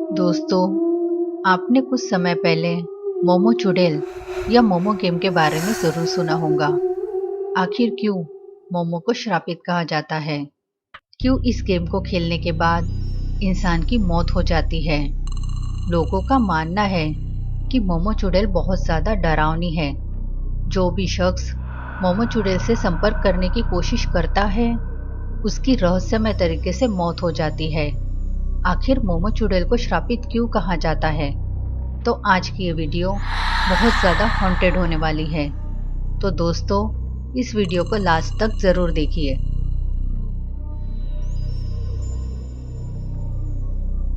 दोस्तों, आपने कुछ समय पहले मोमो चुड़ैल या मोमो गेम के बारे में ज़रूर सुना होगा। आखिर क्यों मोमो को श्रापित कहा जाता है? क्यों इस गेम को खेलने के बाद इंसान की मौत हो जाती है? लोगों का मानना है कि मोमो चुड़ैल बहुत ज़्यादा डरावनी है। जो भी शख्स मोमो चुड़ैल से संपर्क करने की कोशिश करता है, उसकी रहस्यमय तरीके से मौत हो जाती है। आखिर मोमो चुड़ैल को श्रापित क्यों कहा जाता है? तो आज की ये वीडियो बहुत ज़्यादा हॉन्टेड होने वाली है। तो दोस्तों, इस वीडियो को लास्ट तक ज़रूर देखिए।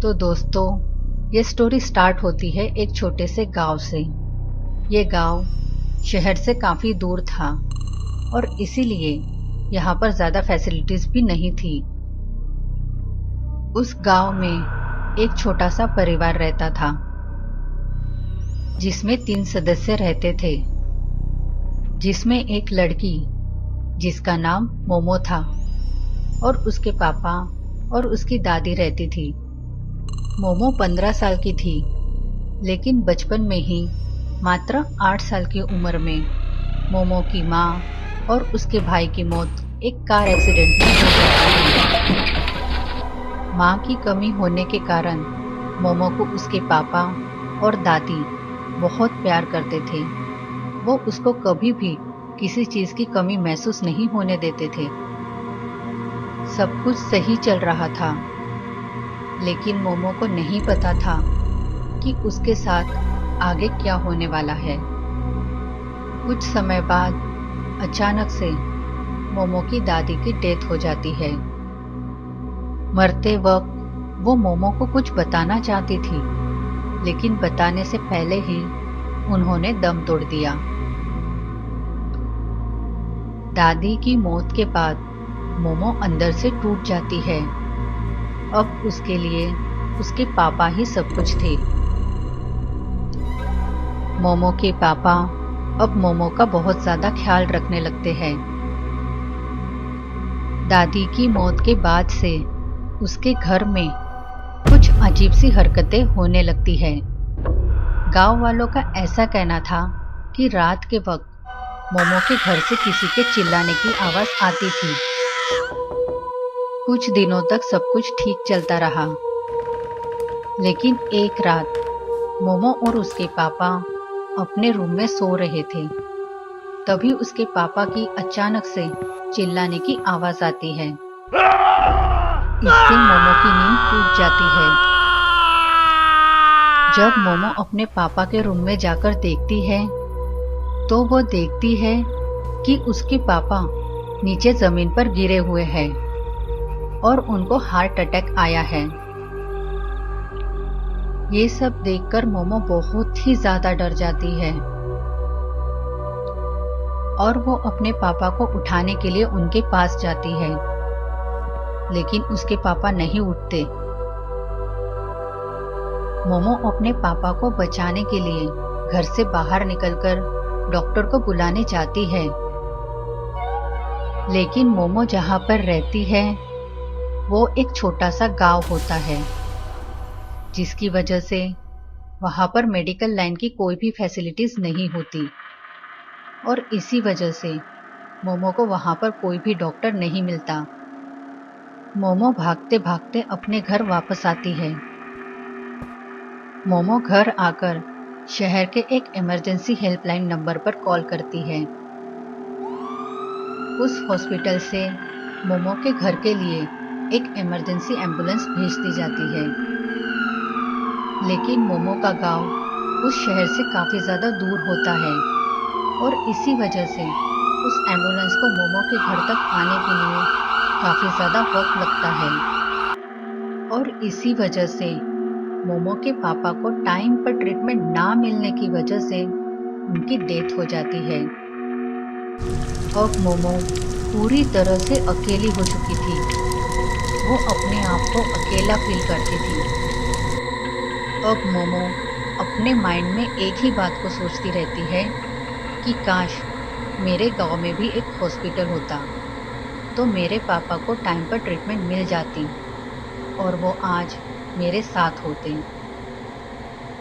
तो दोस्तों, ये स्टोरी स्टार्ट होती है एक छोटे से गांव से। ये गांव शहर से काफ़ी दूर था और इसीलिए यहाँ पर ज़्यादा फैसिलिटीज़ भी नहीं थी। उस गांव में एक छोटा सा परिवार रहता था जिसमें 3 सदस्य रहते थे, जिसमें एक लड़की जिसका नाम मोमो था और उसके पापा और उसकी दादी रहती थी। मोमो 15 साल की थी, लेकिन बचपन में ही मात्र 8 साल की उम्र में मोमो की माँ और उसके भाई की मौत एक कार एक्सीडेंट में हो जाती है। माँ की कमी होने के कारण मोमो को उसके पापा और दादी बहुत प्यार करते थे। वो उसको कभी भी किसी चीज़ की कमी महसूस नहीं होने देते थे। सब कुछ सही चल रहा था, लेकिन मोमो को नहीं पता था कि उसके साथ आगे क्या होने वाला है। कुछ समय बाद अचानक से मोमो की दादी की डेथ हो जाती है। मरते वक्त वो मोमो को कुछ बताना चाहती थी, लेकिन बताने से पहले ही उन्होंने दम तोड़ दिया। दादी की मौत के बाद मोमो अंदर से टूट जाती है। अब उसके लिए उसके पापा ही सब कुछ थे। मोमो के पापा अब मोमो का बहुत ज़्यादा ख्याल रखने लगते हैं। दादी की मौत के बाद से उसके घर में कुछ अजीब सी हरकतें होने लगती है। गांव वालों का ऐसा कहना था कि रात के वक्त मोमो के घर से किसी के चिल्लाने की आवाज़ आती थी। कुछ दिनों तक सब कुछ ठीक चलता रहा, लेकिन एक रात मोमो और उसके पापा अपने रूम में सो रहे थे। तभी उसके पापा की अचानक से चिल्लाने की आवाज़ आती है। इससे मोमो की नींद टूट जाती है। जब मोमो अपने पापा के रूम में जाकर देखती है, तो वो देखती है कि उसके पापा नीचे जमीन पर गिरे हुए हैं और उनको हार्ट अटैक आया है। ये सब देखकर मोमो बहुत ही ज्यादा डर जाती है और वो अपने पापा को उठाने के लिए उनके पास जाती है, लेकिन उसके पापा नहीं उठते। मोमो अपने पापा को बचाने के लिए घर से बाहर निकलकर डॉक्टर को बुलाने जाती है, लेकिन मोमो जहाँ पर रहती है वो एक छोटा सा गांव होता है, जिसकी वजह से वहाँ पर मेडिकल लाइन की कोई भी फैसिलिटीज नहीं होती और इसी वजह से मोमो को वहाँ पर कोई भी डॉक्टर नहीं मिलता। मोमो भागते भागते अपने घर वापस आती है। मोमो घर आकर शहर के एक इमरजेंसी हेल्पलाइन नंबर पर कॉल करती है। उस हॉस्पिटल से मोमो के घर के लिए एक इमरजेंसी एम्बुलेंस भेज दी जाती है, लेकिन मोमो का गांव उस शहर से काफ़ी ज़्यादा दूर होता है और इसी वजह से उस एम्बुलेंस को मोमो के घर तक आने के लिए काफ़ी ज़्यादा वक्त लगता है और इसी वजह से मोमो के पापा को टाइम पर ट्रीटमेंट ना मिलने की वजह से उनकी डेथ हो जाती है। अब मोमो पूरी तरह से अकेली हो चुकी थी। वो अपने आप को अकेला फील करती थी। अब मोमो अपने माइंड में एक ही बात को सोचती रहती है कि काश मेरे गांव में भी एक हॉस्पिटल होता तो मेरे पापा को टाइम पर ट्रीटमेंट मिल जाती और वो आज मेरे साथ होते।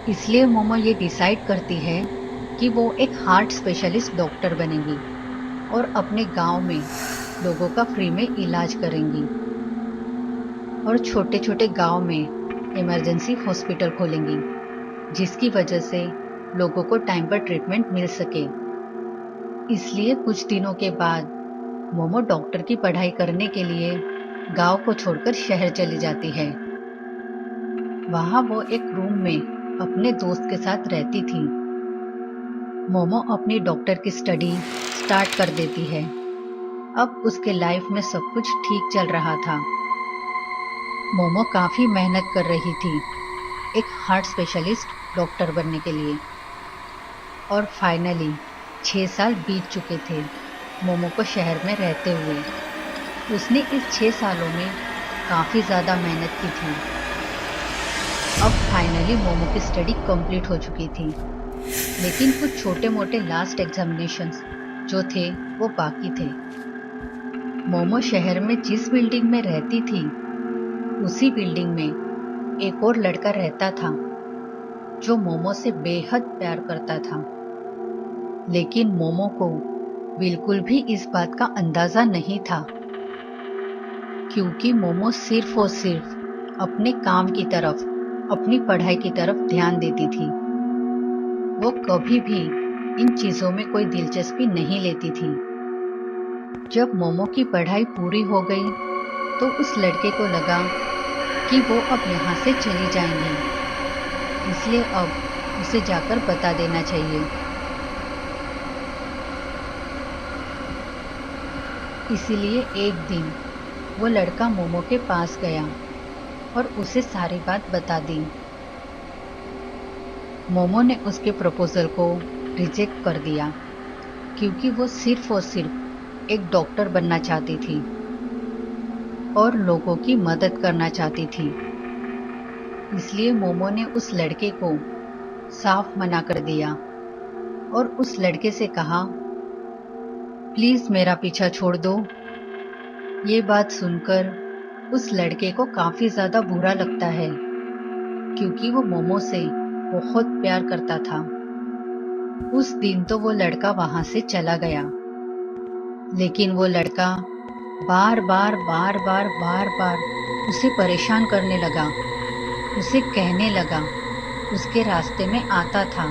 इसलिए मोमो ये डिसाइड करती है कि वो एक हार्ट स्पेशलिस्ट डॉक्टर बनेगी और अपने गांव में लोगों का फ्री में इलाज करेंगी और छोटे छोटे गांव में इमरजेंसी हॉस्पिटल खोलेंगी, जिसकी वजह से लोगों को टाइम पर ट्रीटमेंट मिल सके। इसलिए कुछ दिनों के बाद मोमो डॉक्टर की पढ़ाई करने के लिए गांव को छोड़कर शहर चली जाती है। वहां वो एक रूम में अपने दोस्त के साथ रहती थी। मोमो अपनी डॉक्टर की स्टडी स्टार्ट कर देती है। अब उसके लाइफ में सब कुछ ठीक चल रहा था। मोमो काफी मेहनत कर रही थी एक हार्ट स्पेशलिस्ट डॉक्टर बनने के लिए और फाइनली 6 साल बीत चुके थे मोमो को शहर में रहते हुए। उसने इस 6 सालों में काफी ज्यादा मेहनत की थी। अब फाइनली मोमो की स्टडी कंप्लीट हो चुकी थी, लेकिन कुछ छोटे मोटे लास्ट एग्जामिनेशंस जो थे वो बाकी थे। मोमो शहर में जिस बिल्डिंग में रहती थी उसी बिल्डिंग में एक और लड़का रहता था जो मोमो से बेहद प्यार करता था। लेकिन मोमो को बिल्कुल भी इस बात का अंदाजा नहीं था, क्योंकि मोमो सिर्फ और सिर्फ अपने काम की तरफ, अपनी पढ़ाई की तरफ ध्यान देती थी। वो कभी भी इन चीजों में कोई दिलचस्पी नहीं लेती थी। जब मोमो की पढ़ाई पूरी हो गई तो उस लड़के को लगा कि वो अब यहाँ से चली जाएंगी, इसलिए अब उसे जाकर बता देना चाहिए। इसीलिए एक दिन वो लड़का मोमो के पास गया और उसे सारी बात बता दी। मोमो ने उसके प्रपोजल को रिजेक्ट कर दिया, क्योंकि वो सिर्फ और सिर्फ एक डॉक्टर बनना चाहती थी और लोगों की मदद करना चाहती थी। इसलिए मोमो ने उस लड़के को साफ मना कर दिया और उस लड़के से कहा, प्लीज मेरा पीछा छोड़ दो। ये बात सुनकर उस लड़के को काफी ज्यादा बुरा लगता है, क्योंकि वो मोमो से बहुत प्यार करता था। उस दिन तो वो लड़का वहां से चला गया, लेकिन वो लड़का बार बार उसे परेशान करने लगा। उसे कहने लगा, उसके रास्ते में आता था,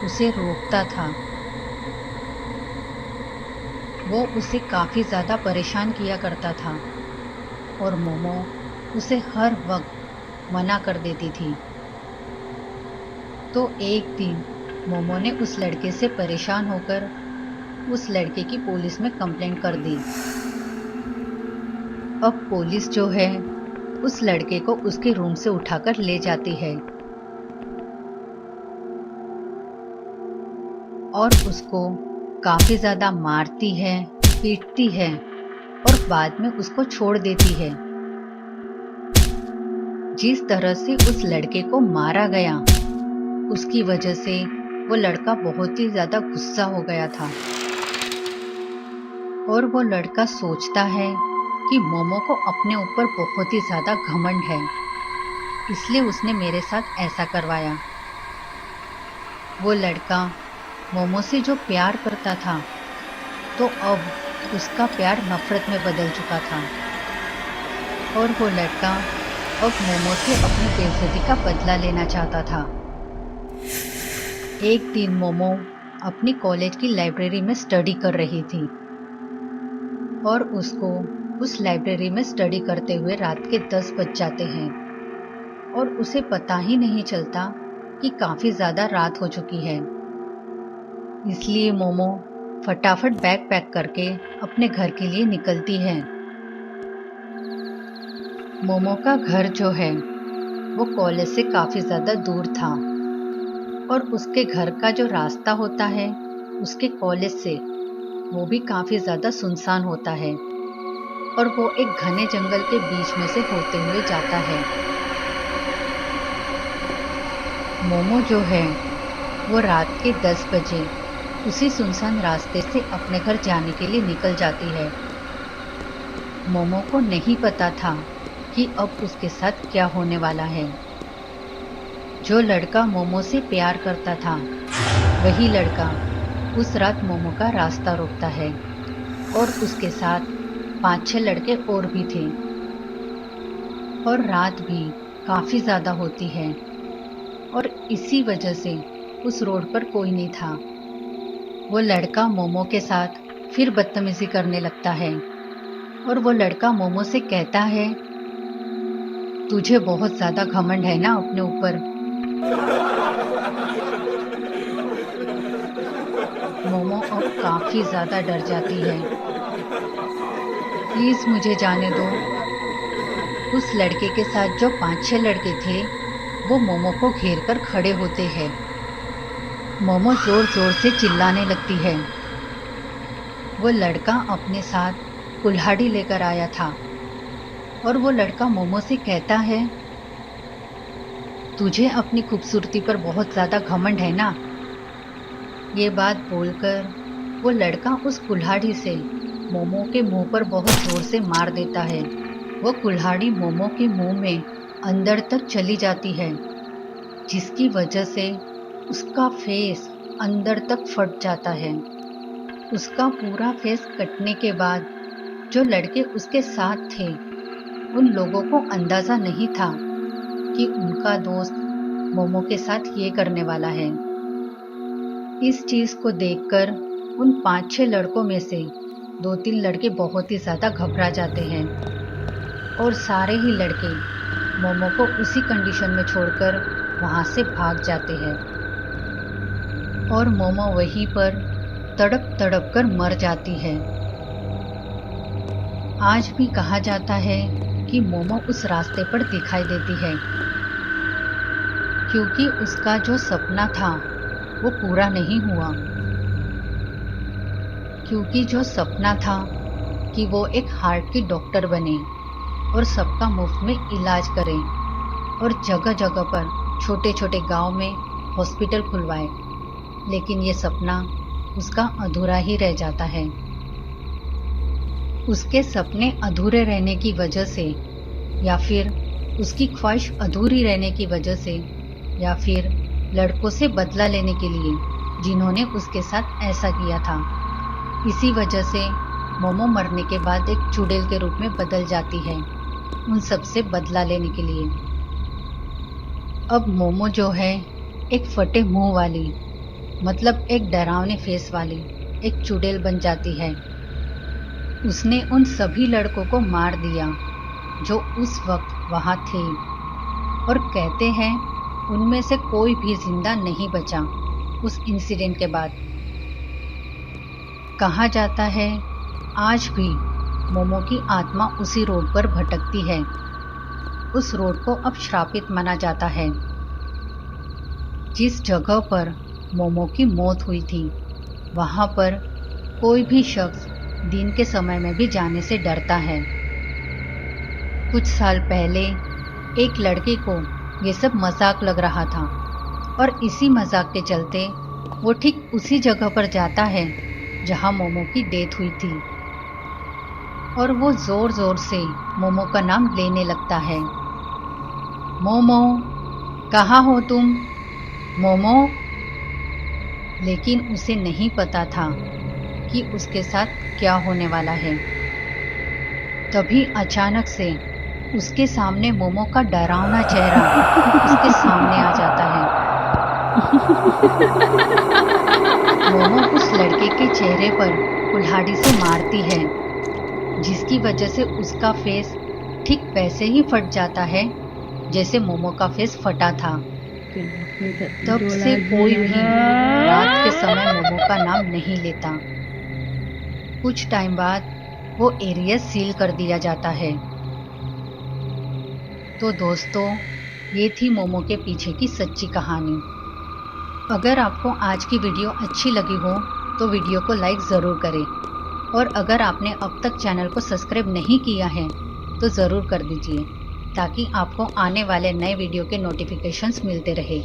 उसे रोकता था। वो उसे काफी ज्यादा परेशान किया करता था और मोमो उसे हर वक्त मना कर देती थी। तो एक दिन मोमो ने उस लड़के से परेशान होकर उस लड़के की पुलिस में कंप्लेंट कर दी। अब पुलिस जो है उस लड़के को उसके रूम से उठाकर ले जाती है और उसको काफी ज्यादा मारती है, पीटती है और बाद में उसको छोड़ देती है। जिस तरह से उस लड़के को मारा गया, उसकी वजह से वो लड़का बहुत ही ज्यादा गुस्सा हो गया था और वो लड़का सोचता है कि मोमो को अपने ऊपर बहुत ही ज्यादा घमंड है, इसलिए उसने मेरे साथ ऐसा करवाया। वो लड़का मोमो से जो प्यार करता था, तो अब उसका प्यार नफरत में बदल चुका था और वो लड़का अब मोमो से अपनी बेइज्जती का बदला लेना चाहता था। एक दिन मोमो अपनी कॉलेज की लाइब्रेरी में स्टडी कर रही थी और उसको उस लाइब्रेरी में स्टडी करते हुए रात के 10 बज जाते हैं और उसे पता ही नहीं चलता कि काफी ज्यादा रात हो चुकी है। इसलिए मोमो फटाफट बैग पैक करके अपने घर के लिए निकलती है। मोमो का घर जो है वो कॉलेज से काफी ज्यादा दूर था और उसके घर का जो रास्ता होता है उसके कॉलेज से, वो भी काफी ज्यादा सुनसान होता है और वो एक घने जंगल के बीच में से होते हुए जाता है। मोमो जो है वो रात के 10 बजे उसी सुनसान रास्ते से अपने घर जाने के लिए निकल जाती है। मोमो को नहीं पता था कि अब उसके साथ क्या होने वाला है। जो लड़का मोमो से प्यार करता था वही लड़का उस रात मोमो का रास्ता रोकता है और उसके साथ 5-6 लड़के और भी थे। और रात भी काफी ज्यादा होती है और इसी वजह से उस रोड पर कोई नहीं था। वो लड़का मोमो के साथ फिर बदतमीजी करने लगता है और वो लड़का मोमो से कहता है, तुझे बहुत ज्यादा घमंड है ना अपने ऊपर। मोमो अब काफी ज्यादा डर जाती है। प्लीज मुझे जाने दो। उस लड़के के साथ जो 5-6 लड़के थे वो मोमो को घेर कर खड़े होते हैं। मोमो जोर जोर से चिल्लाने लगती है। वो लड़का अपने साथ कुल्हाड़ी लेकर आया था और वो लड़का मोमो से कहता है, तुझे अपनी खूबसूरती पर बहुत ज्यादा घमंड है ना। ये बात बोलकर वो लड़का उस कुल्हाड़ी से मोमो के मुंह पर बहुत जोर से मार देता है। वो कुल्हाड़ी मोमो के मुंह में अंदर तक चली जाती है, जिसकी वजह से उसका फेस अंदर तक फट जाता है। उसका पूरा फेस कटने के बाद जो लड़के उसके साथ थे उन लोगों को अंदाजा नहीं था कि उनका दोस्त मोमो के साथ ये करने वाला है। इस चीज को देखकर उन 5-6 लड़कों में से 2-3 लड़के बहुत ही ज्यादा घबरा जाते हैं और सारे ही लड़के मोमो को उसी कंडीशन में छोड़कर वहां से भाग जाते हैं और मोमो वहीं पर तड़प तड़प कर मर जाती है। आज भी कहा जाता है कि मोमो उस रास्ते पर दिखाई देती है क्योंकि उसका जो सपना था वो पूरा नहीं हुआ। क्योंकि जो सपना था कि वो एक हार्ट की डॉक्टर बने और सबका मुफ्त में इलाज करे और जगह जगह पर छोटे छोटे गांव में हॉस्पिटल खुलवाए, लेकिन ये सपना उसका अधूरा ही रह जाता है। उसके सपने अधूरे रहने की वजह से या फिर उसकी ख्वाहिश अधूरी रहने की वजह से या फिर लड़कों से बदला लेने के लिए जिन्होंने उसके साथ ऐसा किया था, इसी वजह से मोमो मरने के बाद एक चुड़ैल के रूप में बदल जाती है उन सब से बदला लेने के लिए। अब मोमो जो है एक फटे मुंह वाली, मतलब एक डरावने फेस वाली एक चुड़ैल बन जाती है। उसने उन सभी लड़कों को मार दिया जो उस वक्त वहां थे और कहते हैं उनमें से कोई भी जिंदा नहीं बचा उस इंसिडेंट के बाद। कहा जाता है आज भी मोमो की आत्मा उसी रोड पर भटकती है। उस रोड को अब श्रापित माना जाता है। जिस जगह पर मोमो की मौत हुई थी वहां पर कोई भी शख्स दिन के समय में भी जाने से डरता है। कुछ साल पहले एक लड़के को ये सब मजाक लग रहा था और इसी मजाक के चलते वो ठीक उसी जगह पर जाता है जहां मोमो की डेथ हुई थी और वो जोर जोर से मोमो का नाम लेने लगता है। मोमो, कहाँ हो तुम? मोमो। लेकिन उसे नहीं पता था कि उसके साथ क्या होने वाला है। तभी अचानक से उसके सामने मोमो का डरावना चेहरा उसके सामने आ जाता है। मोमो उस लड़के के चेहरे पर कुल्हाड़ी से मारती है, जिसकी वजह से उसका फेस ठीक वैसे ही फट जाता है जैसे मोमो का फेस फटा था। तब से कोई भी रात के समय मोमो का नाम नहीं लेता। कुछ टाइम बाद वो एरिया सील कर दिया जाता है। तो दोस्तों, ये थी मोमो के पीछे की सच्ची कहानी। अगर आपको आज की वीडियो अच्छी लगी हो तो वीडियो को लाइक ज़रूर करें और अगर आपने अब तक चैनल को सब्सक्राइब नहीं किया है तो ज़रूर कर दीजिए ताकि आपको आने वाले नए वीडियो के नोटिफिकेशंस मिलते रहे।